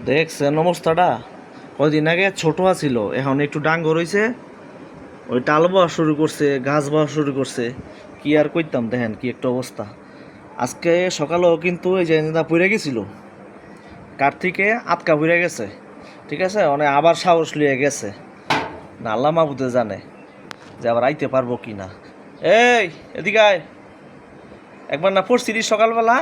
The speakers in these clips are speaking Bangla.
দেখছেন অবস্থাটা? কয়দিন আগে ছোট ছিল, এখন একটু ডাঙ্গর হইছে, ওই টাল বওয়া শুরু করছে, গাছ বওয়া শুরু করছে। কি আর কইতাম, দেখেন কি একটা অবস্থা। আজকে সকালেও কিন্তু এই যে পড়ে গেছিল, কার থেকে আটকা পড়ে গেছে, ঠিক আছে, অনেক আবার সাহস লিয়ে গেছে। না আল্লাহ মাহবুদে জানে যে আবার আইতে পারবো কি না। এই এদিকে আয়, একবার না পড়ছিলি সকালবেলা,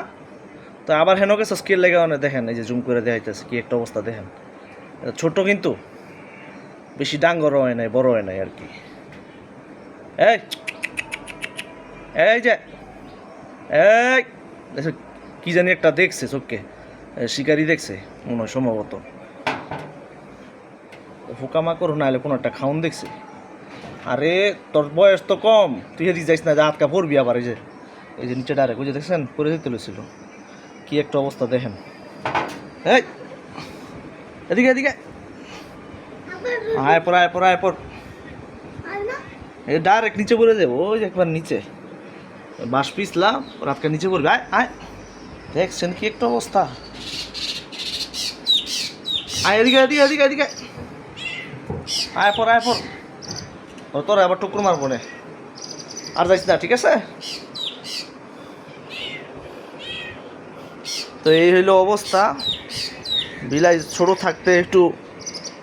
তো আবার হেন গেছে স্কেল লেগে অনেক। দেখেন এই যে জুম করে দেখাইতেছে কি একটা অবস্থা, দেখেন। এটা ছোট কিন্তু বেশি ডাঙ্গর হয় নাই, বড় হয় নাই আর কি। এই এই যে এই দেখো, কি জানি একটা দেখছে চোখকে, শিকারি দেখছে মনে হয় সম্ভবত। পোকামাকড় না হলে কোনো একটা খাউন দেখছে। আরে তোর বয়স তো কম, তুই এদিকে যাইস না, যে আটকা পড়বি আবার। এই যে নিচে ডাইরেক্ট ওই যে দেখছেন পরে যেতে লেছিল, কি একটা অবস্থা দেখেন। এই এদিকে এদিকে আয় পর, আয় পর, আয় পর। এই ডাইরেক্ট নিচে পড়ে যাবো, ওই যে একবার নিচে বাঁশ পিছলাম, রাতকে নিচে পড়বে। আয় আয়, দেখছেন কি একটা অবস্থা। আয় এদিকে এদিকে এদিকে এদিকে আয় পর, আয় পর। ও তোর আবার টুকুর মারবো না, আর যাইস না, ঠিক আছে? তো এই হইলো অবস্থা। বিলাই ছোট থাকতে একটু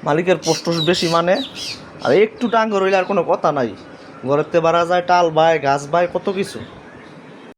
মালিকের পোস্ট বেশি মানে, আর একটু ডাঙ্গর হইলে আর কোনো কথা নাই। ঘরের তে বাড়া যায়, টাল বায়, গাছ বায়, কত কিছু।